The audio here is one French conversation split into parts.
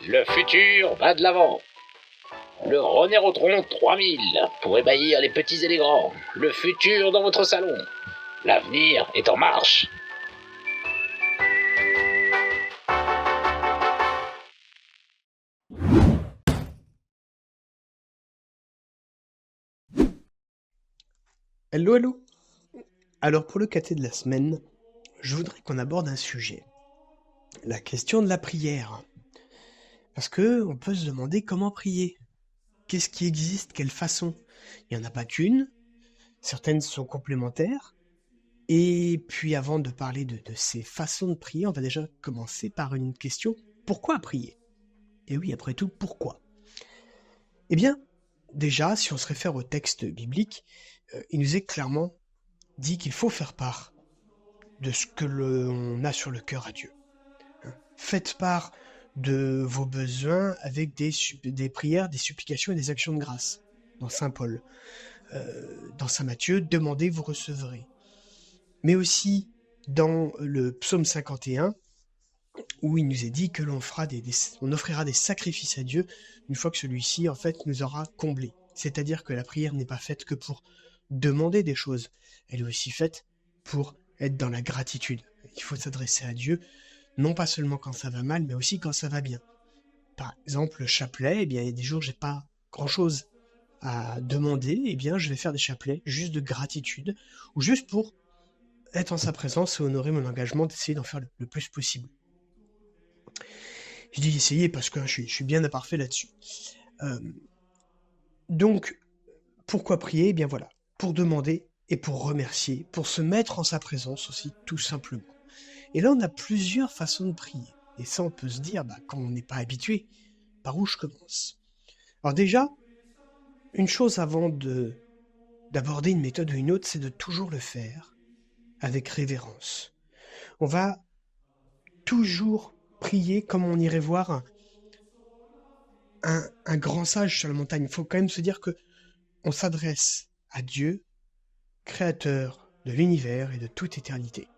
Le futur va de l'avant. Le Rotron 3000 pour ébahir les petits et les grands. Le futur dans votre salon. L'avenir est en marche. Hello, hello. Alors pour le caté de la semaine, je voudrais qu'on aborde un sujet. La question de la prière. Parce que on peut se demander comment prier. Qu'est-ce qui existe? Quelle façon? Il n'y en a pas qu'une. Certaines sont complémentaires. Et puis avant de parler de ces façons de prier, on va déjà commencer par une question. Pourquoi prier? Et oui, après tout, pourquoi? Eh bien, déjà, si on se réfère au texte biblique, il nous est clairement dit qu'il faut faire part de ce que l'on a sur le cœur à Dieu. Faites part de vos besoins avec des prières, des supplications et des actions de grâce. Dans Saint Paul. Dans Saint Matthieu, demandez, vous recevrez. Mais aussi dans le psaume 51, où il nous est dit que l'on on offrira des sacrifices à Dieu une fois que celui-ci, en fait, nous aura comblés. C'est-à-dire que la prière n'est pas faite que pour demander des choses, elle est aussi faite pour être dans la gratitude. Il faut s'adresser à Dieu, non pas seulement quand ça va mal, mais aussi quand ça va bien. Par exemple, le chapelet, eh bien, il y a des jours où j'ai pas grand-chose à demander, eh bien, je vais faire des chapelets juste de gratitude, ou juste pour être en sa présence et honorer mon engagement d'essayer d'en faire le plus possible. Je dis essayer parce que je suis bien imparfait là-dessus. Donc, pourquoi prier? Eh bien voilà, pour demander et pour remercier, pour se mettre en sa présence aussi, tout simplement. Et là, on a plusieurs façons de prier. Et ça, on peut se dire, quand on n'est pas habitué, par où je commence? Alors déjà, une chose avant d'aborder une méthode ou une autre, c'est de toujours le faire avec révérence. On va toujours prier comme on irait voir un grand sage sur la montagne. Il faut quand même se dire que on s'adresse à Dieu, créateur de l'univers et de toute éternité.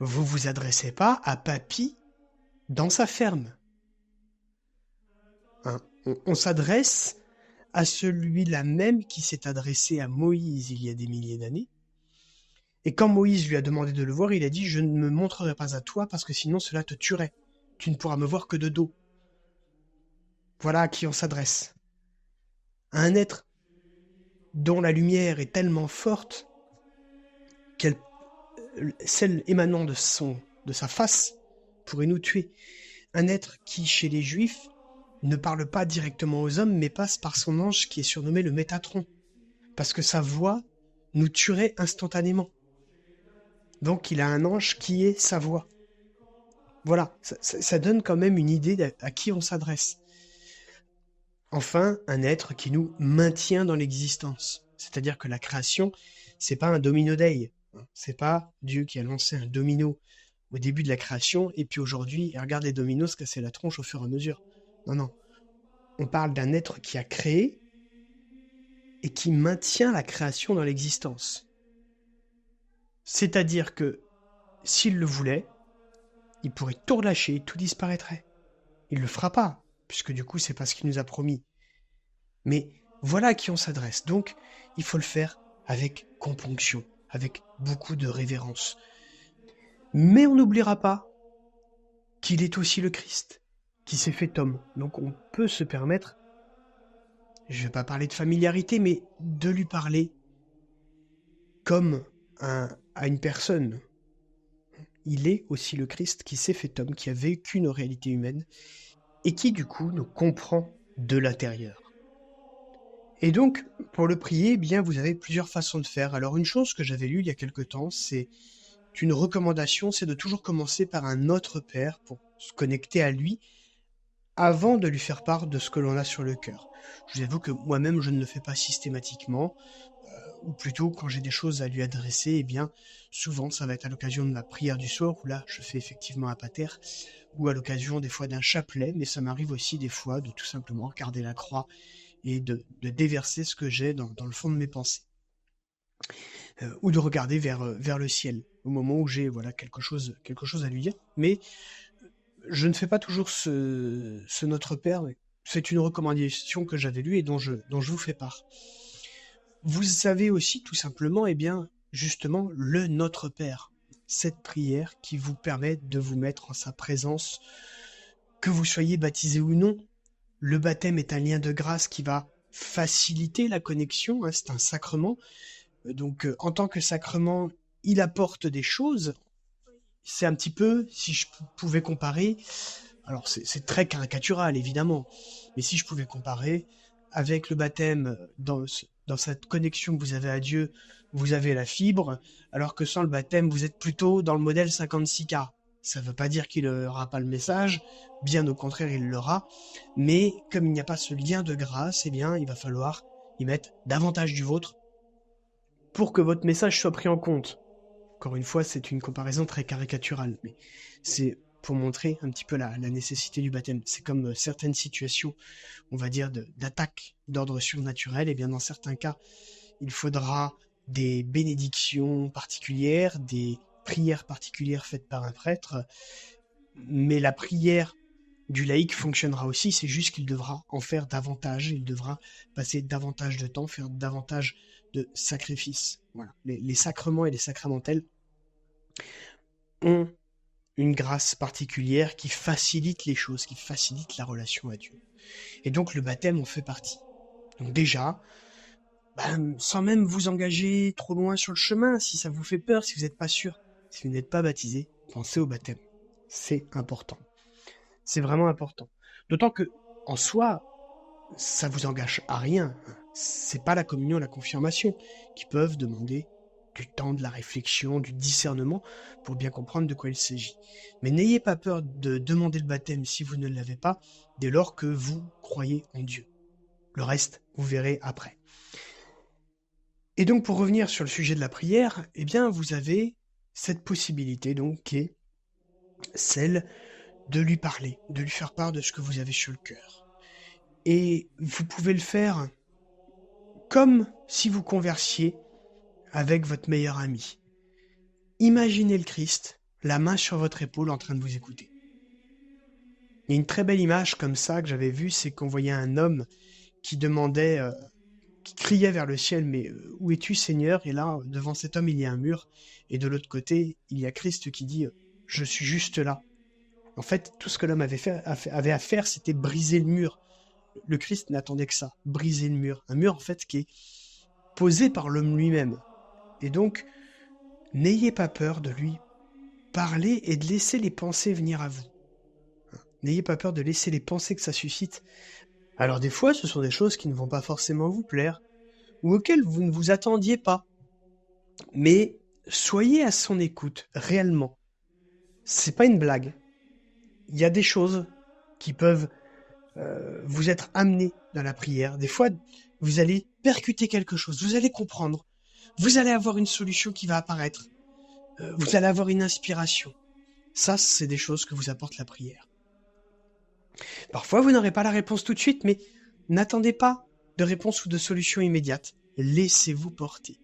Vous vous adressez pas à Papy dans sa ferme. On s'adresse à celui-là même qui s'est adressé à Moïse il y a des milliers d'années. Et quand Moïse lui a demandé de le voir, il a dit « Je ne me montrerai pas à toi parce que sinon cela te tuerait. Tu ne pourras me voir que de dos. » Voilà à qui on s'adresse. À un être dont la lumière est tellement forte celle émanant de sa face pourrait nous tuer. Un être qui, chez les Juifs, ne parle pas directement aux hommes, mais passe par son ange qui est surnommé le Métatron, parce que sa voix nous tuerait instantanément. Donc il a un ange qui est sa voix. Voilà, ça donne quand même une idée à qui on s'adresse. Enfin, un être qui nous maintient dans l'existence. C'est-à-dire que la création, c'est pas un domino day. C'est pas Dieu qui a lancé un domino au début de la création, et puis aujourd'hui, il regarde les dominos se casser la tronche au fur et à mesure. Non, non. On parle d'un être qui a créé et qui maintient la création dans l'existence. C'est-à-dire que, s'il le voulait, il pourrait tout relâcher, tout disparaîtrait. Il le fera pas, puisque du coup, c'est pas ce qu'il nous a promis. Mais voilà à qui on s'adresse. Donc, il faut le faire avec componction, avec beaucoup de révérence. Mais on n'oubliera pas qu'il est aussi le Christ, qui s'est fait homme. Donc on peut se permettre, je ne vais pas parler de familiarité, mais de lui parler comme à une personne. Il est aussi le Christ qui s'est fait homme, qui a vécu nos réalités humaines, et qui du coup nous comprend de l'intérieur. Et donc, pour le prier, eh bien, vous avez plusieurs façons de faire. Alors une chose que j'avais lue il y a quelque temps, c'est une recommandation, c'est de toujours commencer par un autre Père pour se connecter à lui avant de lui faire part de ce que l'on a sur le cœur. Je vous avoue que moi-même, je ne le fais pas systématiquement, ou plutôt quand j'ai des choses à lui adresser, eh bien, souvent, ça va être à l'occasion de ma prière du soir, où là, je fais effectivement un pater, ou à l'occasion des fois d'un chapelet, mais ça m'arrive aussi des fois de tout simplement regarder la croix et de déverser ce que j'ai dans le fond de mes pensées. Ou de regarder vers le ciel, au moment où j'ai quelque chose à lui dire, mais je ne fais pas toujours ce Notre Père, mais c'est une recommandation que j'avais lue et dont je vous fais part. Vous avez aussi tout simplement, justement, le Notre Père. Cette prière qui vous permet de vous mettre en sa présence, que vous soyez baptisé ou non. Le baptême est un lien de grâce qui va faciliter la connexion, hein, c'est un sacrement. Donc, en tant que sacrement, il apporte des choses. C'est un petit peu, si je pouvais comparer, alors c'est très caricatural évidemment, mais si je pouvais comparer avec le baptême, dans cette connexion que vous avez à Dieu, vous avez la fibre, alors que sans le baptême, vous êtes plutôt dans le modèle 56K. Ça ne veut pas dire qu'il n'aura pas le message, bien au contraire, il l'aura, mais comme il n'y a pas ce lien de grâce, il va falloir y mettre davantage du vôtre pour que votre message soit pris en compte. Encore une fois, c'est une comparaison très caricaturale, mais c'est pour montrer un petit peu la nécessité du baptême. C'est comme certaines situations, on va dire, d'attaque d'ordre surnaturel, et bien dans certains cas, il faudra des bénédictions particulières, des prières particulières faites par un prêtre, mais la prière du laïc fonctionnera aussi, c'est juste qu'il devra en faire davantage, il devra passer davantage de temps, faire davantage de sacrifices. Voilà. Les sacrements et les sacramentels ont une grâce particulière qui facilite les choses, qui facilite la relation à Dieu. Et donc le baptême en fait partie. Donc déjà, sans même vous engager trop loin sur le chemin, si ça vous fait peur, si vous n'êtes pas sûr, si vous n'êtes pas baptisé, pensez au baptême. C'est important. C'est vraiment important. D'autant que, en soi, ça vous engage à rien. C'est pas la communion, la confirmation qui peuvent demander du temps, de la réflexion, du discernement pour bien comprendre de quoi il s'agit. Mais n'ayez pas peur de demander le baptême si vous ne l'avez pas, dès lors que vous croyez en Dieu. Le reste, vous verrez après. Et donc, pour revenir sur le sujet de la prière, vous avez cette possibilité, donc, qui est celle de lui parler, de lui faire part de ce que vous avez sur le cœur. Et vous pouvez le faire comme si vous conversiez avec votre meilleur ami. Imaginez le Christ, la main sur votre épaule en train de vous écouter. Il y a une très belle image comme ça que j'avais vue, c'est qu'on voyait un homme qui demandait, qui criait vers le ciel, mais où es-tu Seigneur? Et là, devant cet homme, il y a un mur, et de l'autre côté, il y a Christ qui dit, je suis juste là. En fait, tout ce que l'homme avait à faire, c'était briser le mur. Le Christ n'attendait que ça, briser le mur. Un mur, en fait, qui est posé par l'homme lui-même. Et donc, n'ayez pas peur de lui parler et de laisser les pensées venir à vous. N'ayez pas peur de laisser les pensées que ça suscite. Alors des fois, ce sont des choses qui ne vont pas forcément vous plaire, ou auxquelles vous ne vous attendiez pas. Mais soyez à son écoute, réellement. C'est pas une blague. Il y a des choses qui peuvent vous être amenées dans la prière. Des fois, vous allez percuter quelque chose, vous allez comprendre, vous allez avoir une solution qui va apparaître, vous allez avoir une inspiration. Ça, c'est des choses que vous apporte la prière. Parfois, vous n'aurez pas la réponse tout de suite, mais n'attendez pas de réponse ou de solution immédiate. Laissez-vous porter.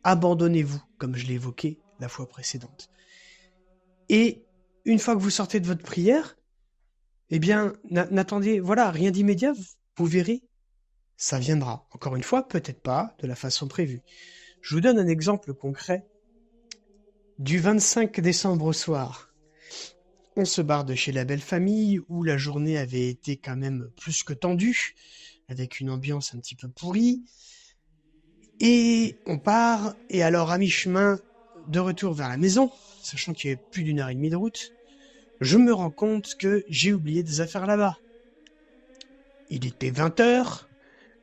Abandonnez-vous, comme je l'ai évoqué la fois précédente. Et une fois que vous sortez de votre prière, n'attendez, rien d'immédiat, vous verrez, ça viendra. Encore une fois, peut-être pas de la façon prévue. Je vous donne un exemple concret. Du 25 décembre au soir, on se barre de chez la belle famille, où la journée avait été quand même plus que tendue, avec une ambiance un petit peu pourrie. Et on part, et alors à mi-chemin, de retour vers la maison, sachant qu'il y avait plus d'1h30 de route, je me rends compte que j'ai oublié des affaires là-bas. Il était 20h,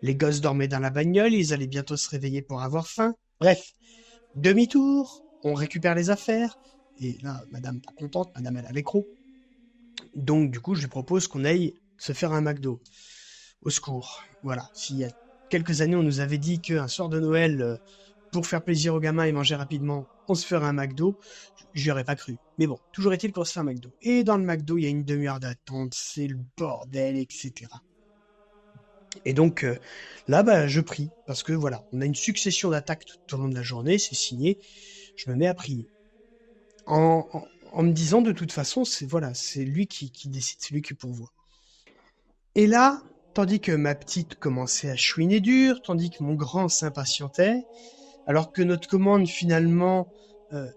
les gosses dormaient dans la bagnole, ils allaient bientôt se réveiller pour avoir faim. Bref, demi-tour, on récupère les affaires, et là, madame pas contente, madame elle a l'écrou. Donc du coup, je lui propose qu'on aille se faire un McDo. Au secours, voilà. S'il y a quelques années, on nous avait dit qu'un soir de Noël, pour faire plaisir aux gamins et manger rapidement, on se ferait un McDo, j'y aurais pas cru. Mais bon, toujours est-il qu'on se fait un McDo. Et dans le McDo, il y a une demi-heure d'attente, c'est le bordel, etc. Et donc là, je prie, parce que voilà, on a une succession d'attaques tout au long de la journée, c'est signé, je me mets à prier. En en me disant de toute façon, c'est lui qui décide, c'est lui qui pourvoit. Et là, tandis que ma petite commençait à chouiner dur, tandis que mon grand s'impatientait, alors que notre commande finalement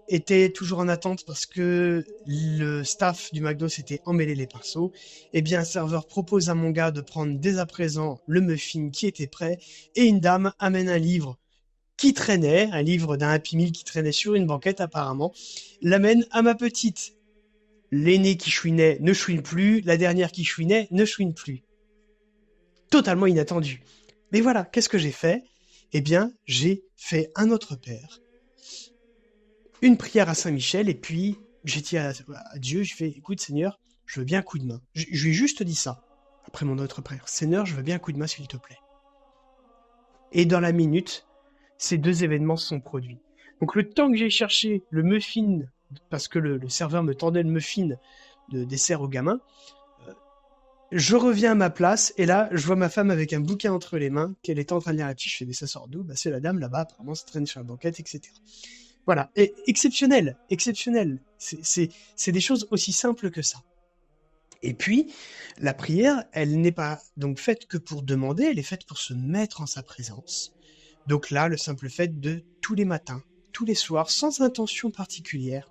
était toujours en attente parce que le staff du McDo s'était emmêlé les pinceaux, eh bien un serveur propose à mon gars de prendre dès à présent le muffin qui était prêt, et une dame amène un livre qui traînait, un livre d'un Happy Meal qui traînait sur une banquette apparemment, l'amène à ma petite. L'aîné qui chouinait ne chouine plus, la dernière qui chouinait ne chouine plus. Totalement inattendu. Mais voilà, qu'est-ce que j'ai fait ? Eh bien, j'ai fait un autre père. Une prière à Saint-Michel, et puis j'ai dit à Dieu, je fais, écoute Seigneur, je veux bien un coup de main. Je lui ai juste dit ça, après mon autre prière. Seigneur, je veux bien un coup de main s'il te plaît. Et dans la minute, ces deux événements se sont produits. Donc le temps que j'ai cherché le muffin, parce que le serveur me tendait le muffin de dessert au gamin, je reviens à ma place, et là, je vois ma femme avec un bouquin entre les mains, qu'elle est en train de lire là-dessus. Je fais, mais ça sort d'où ? C'est la dame là-bas, apparemment, ça traîne sur la banquette, etc. Voilà, et exceptionnel. C'est des choses aussi simples que ça. Et puis, la prière, elle n'est pas donc faite que pour demander, elle est faite pour se mettre en sa présence. Donc là, le simple fait de, tous les matins, tous les soirs, sans intention particulière,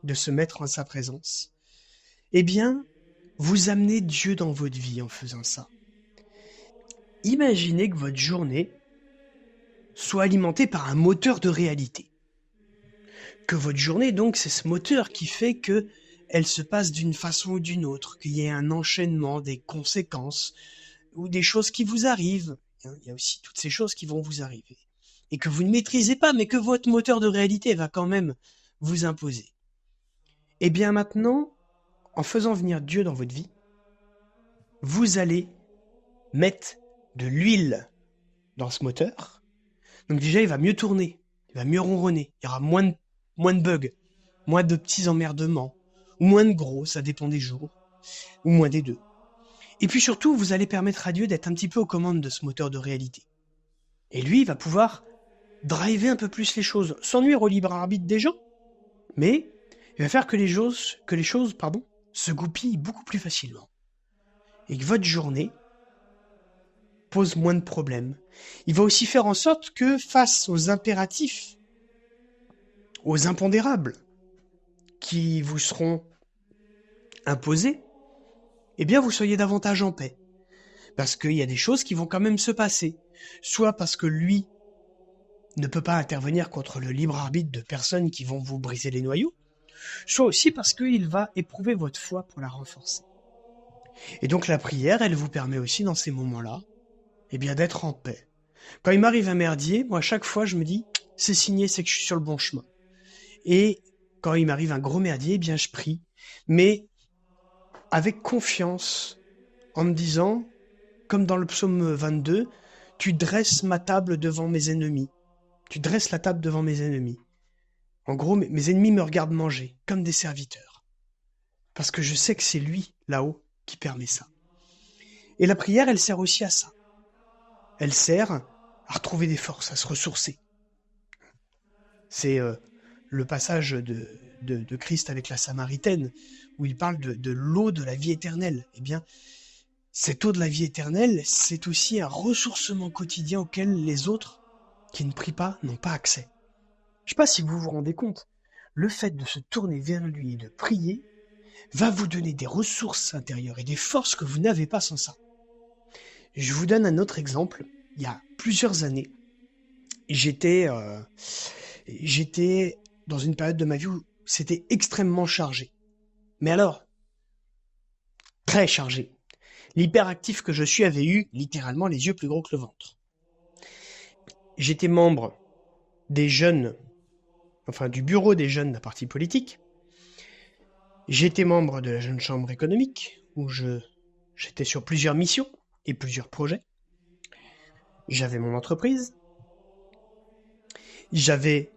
de se mettre en sa présence, eh bien, vous amenez Dieu dans votre vie en faisant ça. Imaginez que votre journée soit alimentée par un moteur de réalité. Que votre journée, donc, c'est ce moteur qui fait que elle se passe d'une façon ou d'une autre, qu'il y ait un enchaînement, des conséquences, ou des choses qui vous arrivent. Il y a aussi toutes ces choses qui vont vous arriver. Et que vous ne maîtrisez pas, mais que votre moteur de réalité va quand même vous imposer. Et bien maintenant, en faisant venir Dieu dans votre vie, vous allez mettre de l'huile dans ce moteur. Donc déjà, il va mieux tourner, il va mieux ronronner, il y aura moins de bugs, moins de petits emmerdements, ou moins de gros, ça dépend des jours, ou moins des deux. Et puis surtout, vous allez permettre à Dieu d'être un petit peu aux commandes de ce moteur de réalité. Et lui, il va pouvoir driver un peu plus les choses, sans nuire au libre arbitre des gens, mais il va faire que les choses se goupillent beaucoup plus facilement. Et que votre journée pose moins de problèmes. Il va aussi faire en sorte que face aux impératifs, aux impondérables qui vous seront imposés, eh bien vous soyez davantage en paix. Parce qu'il y a des choses qui vont quand même se passer. Soit parce que lui ne peut pas intervenir contre le libre arbitre de personnes qui vont vous briser les noyaux, soit aussi parce qu'il va éprouver votre foi pour la renforcer. Et donc la prière, elle vous permet aussi dans ces moments-là, eh bien d'être en paix. Quand il m'arrive un merdier, moi à chaque fois je me dis, c'est signé, c'est que je suis sur le bon chemin. Et quand il m'arrive un gros merdier, eh bien je prie, mais avec confiance, en me disant, comme dans le psaume 22, tu dresses ma table devant mes ennemis. Tu dresses la table devant mes ennemis. En gros, mes ennemis me regardent manger, comme des serviteurs. Parce que je sais que c'est lui, là-haut, qui permet ça. Et la prière, elle sert aussi à ça. Elle sert à retrouver des forces, à se ressourcer. C'est le passage de Christ avec la Samaritaine, où il parle de l'eau de la vie éternelle. Eh bien, cette eau de la vie éternelle, c'est aussi un ressourcement quotidien auquel les autres qui ne prient pas n'ont pas accès. Je ne sais pas si vous vous rendez compte, le fait de se tourner vers lui et de prier va vous donner des ressources intérieures et des forces que vous n'avez pas sans ça. Je vous donne un autre exemple. Il y a plusieurs années, j'étais dans une période de ma vie où c'était extrêmement chargé. Mais alors, très chargé. L'hyperactif que je suis avait eu littéralement les yeux plus gros que le ventre. J'étais membre des jeunes, du bureau des jeunes d'un parti politique. J'étais membre de la Jeune Chambre économique, où j'étais sur plusieurs missions et plusieurs projets. J'avais mon entreprise. J'avais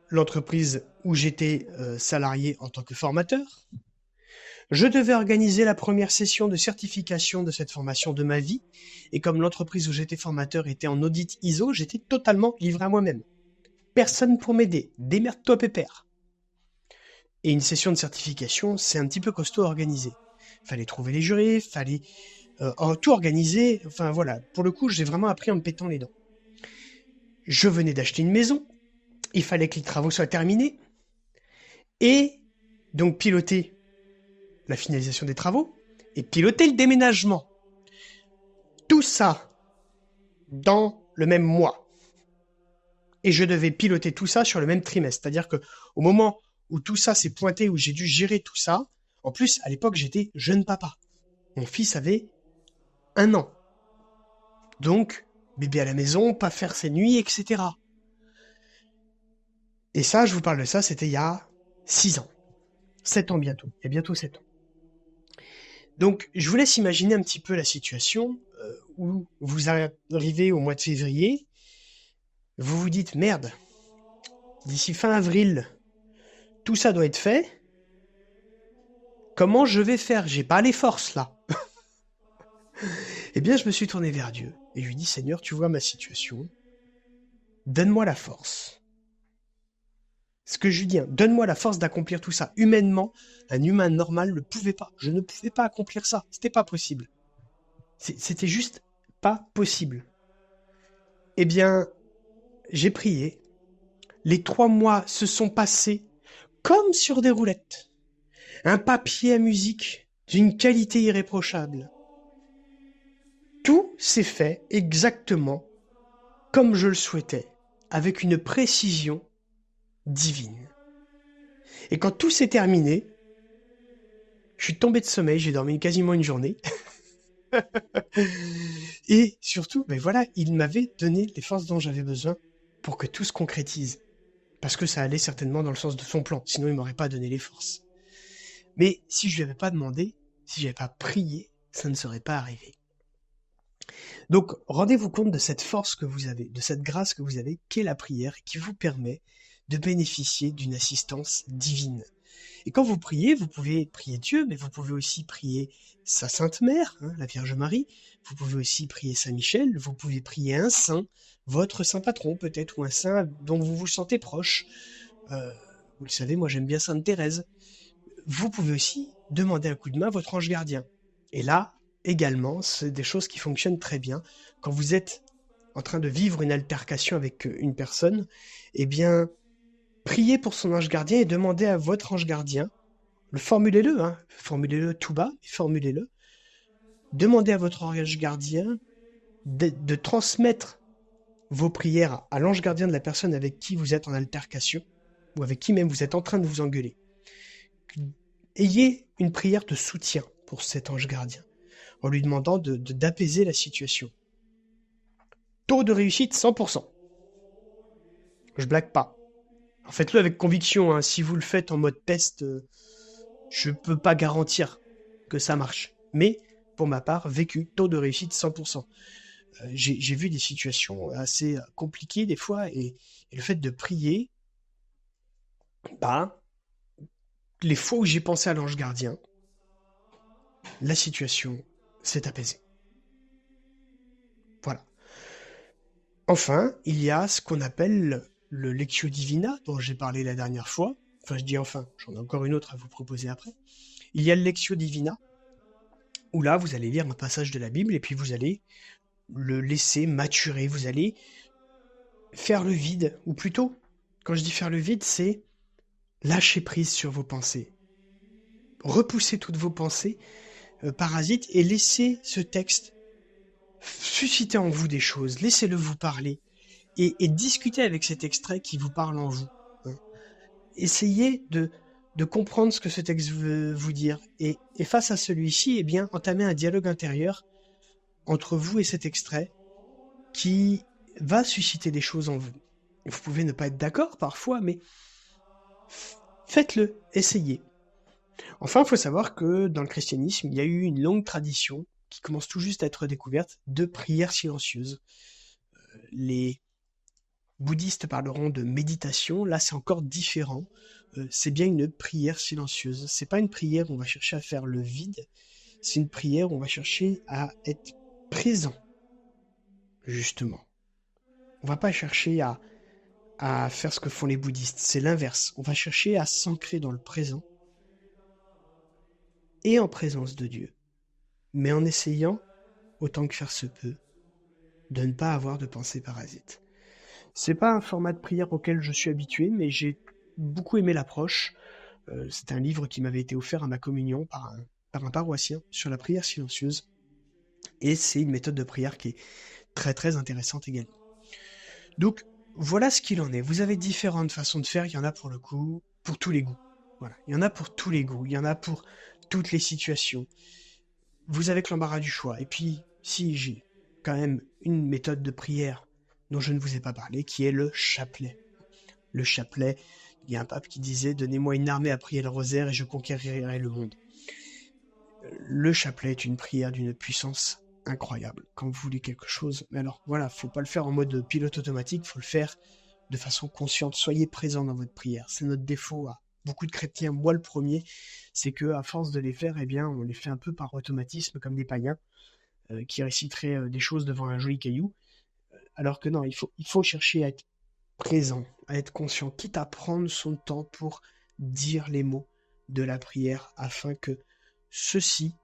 l'entreprise où j'étais salarié en tant que formateur. Je devais organiser la première session de certification de cette formation de ma vie, et comme l'entreprise où j'étais formateur était en audit ISO, j'étais totalement livré à moi-même. Personne pour m'aider, démerde-toi pépère. Et une session de certification, c'est un petit peu costaud à organiser. Fallait trouver les jurés, fallait tout organiser. Enfin voilà, pour le coup, j'ai vraiment appris en me pétant les dents. Je venais d'acheter une maison, il fallait que les travaux soient terminés, et donc piloter la finalisation des travaux, et piloter le déménagement. Tout ça dans le même mois. Et je devais piloter tout ça sur le même trimestre. C'est-à-dire que au moment où tout ça s'est pointé, où j'ai dû gérer tout ça, en plus, à l'époque, j'étais jeune papa. Mon fils avait 1 an. Donc, bébé à la maison, pas faire ses nuits, etc. Et ça, je vous parle de ça, c'était il y a 6 ans. 7 ans bientôt. Il y a bientôt 7 ans. Donc, je vous laisse imaginer un petit peu la situation où vous arrivez au mois de février, vous vous dites, merde, d'ici fin avril, tout ça doit être fait. Comment je vais faire? J'ai pas les forces, là. Eh bien, je me suis tourné vers Dieu et je lui ai dit, Seigneur, tu vois ma situation, donne-moi la force. Ce que je lui dis, donne-moi la force d'accomplir tout ça. Humainement, un humain normal ne pouvait pas. Je ne pouvais pas accomplir ça. C'était pas possible. C'était juste pas possible. Eh bien, j'ai prié. Les 3 mois se sont passés comme sur des roulettes. Un papier à musique d'une qualité irréprochable. Tout s'est fait exactement comme je le souhaitais, avec une précision divine. Et quand tout s'est terminé, je suis tombé de sommeil, j'ai dormi quasiment une journée. Et surtout, ben voilà, il m'avait donné les forces dont j'avais besoin pour que tout se concrétise. Parce que ça allait certainement dans le sens de son plan, sinon il m'aurait pas donné les forces. Mais si je lui avais pas demandé, si je n'avais pas prié, ça ne serait pas arrivé. Donc, rendez-vous compte de cette force que vous avez, de cette grâce que vous avez, qu'est la prière, qui vous permet de bénéficier d'une assistance divine. Et quand vous priez, vous pouvez prier Dieu, mais vous pouvez aussi prier sa Sainte Mère, la Vierge Marie, vous pouvez aussi prier Saint Michel, vous pouvez prier un saint, votre saint patron peut-être, ou un saint dont vous vous sentez proche. Vous le savez, moi j'aime bien Sainte Thérèse. Vous pouvez aussi demander un coup de main à votre ange gardien. Et là, également, c'est des choses qui fonctionnent très bien. Quand vous êtes en train de vivre une altercation avec une personne, eh bien, priez pour son ange gardien et demandez à votre ange gardien, formulez-le, formulez-le tout bas, formulez-le, demandez à votre ange gardien de transmettre vos prières à l'ange gardien de la personne avec qui vous êtes en altercation, ou avec qui même vous êtes en train de vous engueuler. Ayez une prière de soutien pour cet ange gardien, en lui demandant d'apaiser la situation. Taux de réussite 100%. Je blague pas. Faites-le avec conviction. Si vous le faites en mode test, je peux pas garantir que ça marche. Mais, pour ma part, vécu, taux de réussite 100%. J'ai vu des situations assez compliquées des fois, et le fait de prier, les fois où j'ai pensé à l'ange gardien, la situation s'est apaisée. Voilà. Enfin, il y a ce qu'on appelle le Lectio Divina, dont j'ai parlé la dernière fois. Enfin, je dis enfin, j'en ai encore une autre à vous proposer après. Il y a le Lectio Divina, où là, vous allez lire un passage de la Bible, et puis vous allez le laisser maturer. Vous allez faire le vide, ou plutôt, quand je dis faire le vide, c'est lâcher prise sur vos pensées. Repousser toutes vos pensées parasites et laisser ce texte susciter en vous des choses. Laissez-le vous parler et discuter avec cet extrait qui vous parle en vous. Essayez de comprendre ce que ce texte veut vous dire. Et face à celui-ci, eh bien, entamez un dialogue intérieur entre vous et cet extrait qui va susciter des choses en vous. Vous pouvez ne pas être d'accord parfois, mais faites-le, essayez. Enfin, il faut savoir que dans le christianisme, il y a eu une longue tradition qui commence tout juste à être découverte de prières silencieuses. Les bouddhistes parleront de méditation, là c'est encore différent. C'est bien une prière silencieuse. C'est pas une prière où on va chercher à faire le vide, c'est une prière où on va chercher à être présent, justement. On va pas chercher à à faire ce que font les bouddhistes. C'est l'inverse. On va chercher à s'ancrer dans le présent et en présence de Dieu, mais en essayant, autant que faire se peut, de ne pas avoir de pensée parasite. C'est pas un format de prière auquel je suis habitué, mais j'ai beaucoup aimé l'approche. C'est un livre qui m'avait été offert à ma communion par un paroissien sur la prière silencieuse, et c'est une méthode de prière qui est très très intéressante également. Donc voilà ce qu'il en est. Vous avez différentes façons de faire, il y en a pour le coup, pour tous les goûts. Voilà, il y en a pour tous les goûts, il y en a pour toutes les situations. Vous avez que l'embarras du choix. Et puis, si j'ai quand même une méthode de prière dont je ne vous ai pas parlé, qui est le chapelet. Le chapelet, il y a un pape qui disait « Donnez-moi une armée à prier le rosaire et je conquérirai le monde ». Le chapelet est une prière d'une puissance incroyable. Quand vous voulez quelque chose, mais alors voilà, faut pas le faire en mode pilote automatique, faut le faire de façon consciente. Soyez présent dans votre prière. C'est notre défaut à beaucoup de chrétiens, moi le premier, c'est que à force de les faire, eh bien, on les fait un peu par automatisme, comme des païens qui réciteraient des choses devant un joli caillou. Alors que non, il faut chercher à être présent, à être conscient, quitte à prendre son temps pour dire les mots de la prière afin que ceci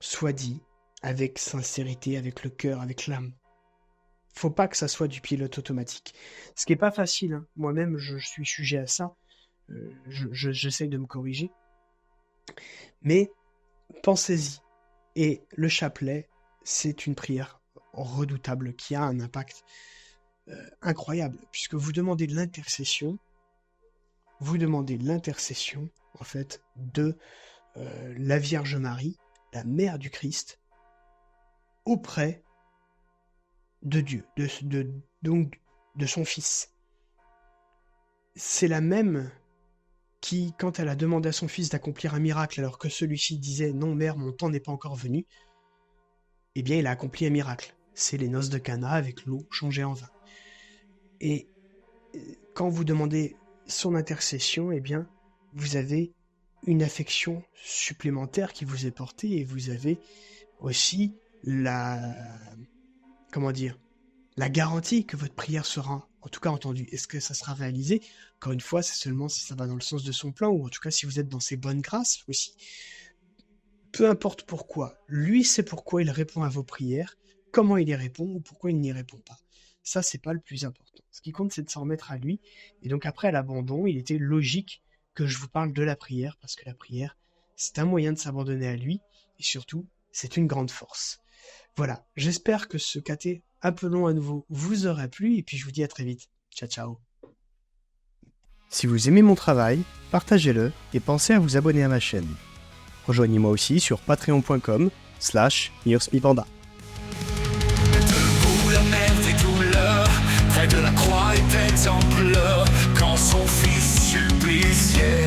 soit dit avec sincérité, avec le cœur, avec l'âme. Faut pas que ça soit du pilote automatique. Ce qui est pas facile, hein. Moi-même je suis sujet à ça, j'essaie de me corriger. Mais pensez-y. Et le chapelet, c'est une prière redoutable qui a un impact incroyable, puisque vous demandez l'intercession, en fait, de la Vierge Marie, la mère du Christ, auprès de Dieu, donc de son Fils. C'est la même qui, quand elle a demandé à son fils d'accomplir un miracle alors que celui-ci disait « Non, mère, mon temps n'est pas encore venu », eh bien, il a accompli un miracle. C'est les noces de Cana avec l'eau changée en vin. Et quand vous demandez son intercession, eh bien, vous avez une affection supplémentaire qui vous est portée et vous avez aussi la garantie que votre prière sera en tout cas entendue. Est-ce que ça sera réalisé? Encore une fois, c'est seulement si ça va dans le sens de son plan, ou en tout cas si vous êtes dans ses bonnes grâces aussi. Peu importe pourquoi, lui sait pourquoi il répond à vos prières, comment il y répond ou pourquoi il n'y répond pas. Ça, c'est pas le plus important. Ce qui compte, c'est de s'en remettre à lui. Et donc après l'abandon, il était logique que je vous parle de la prière, parce que la prière, c'est un moyen de s'abandonner à lui, et surtout, c'est une grande force. Voilà, j'espère que ce caté un peu long à nouveau vous aura plu, et puis je vous dis à très vite. Ciao, ciao. Si vous aimez mon travail, partagez-le et pensez à vous abonner à ma chaîne. Rejoignez-moi aussi sur patreon.com/MiosmiPanda. Debout, la mer des douleurs, près de la croix est exemplaire, quand son fils suppliciait.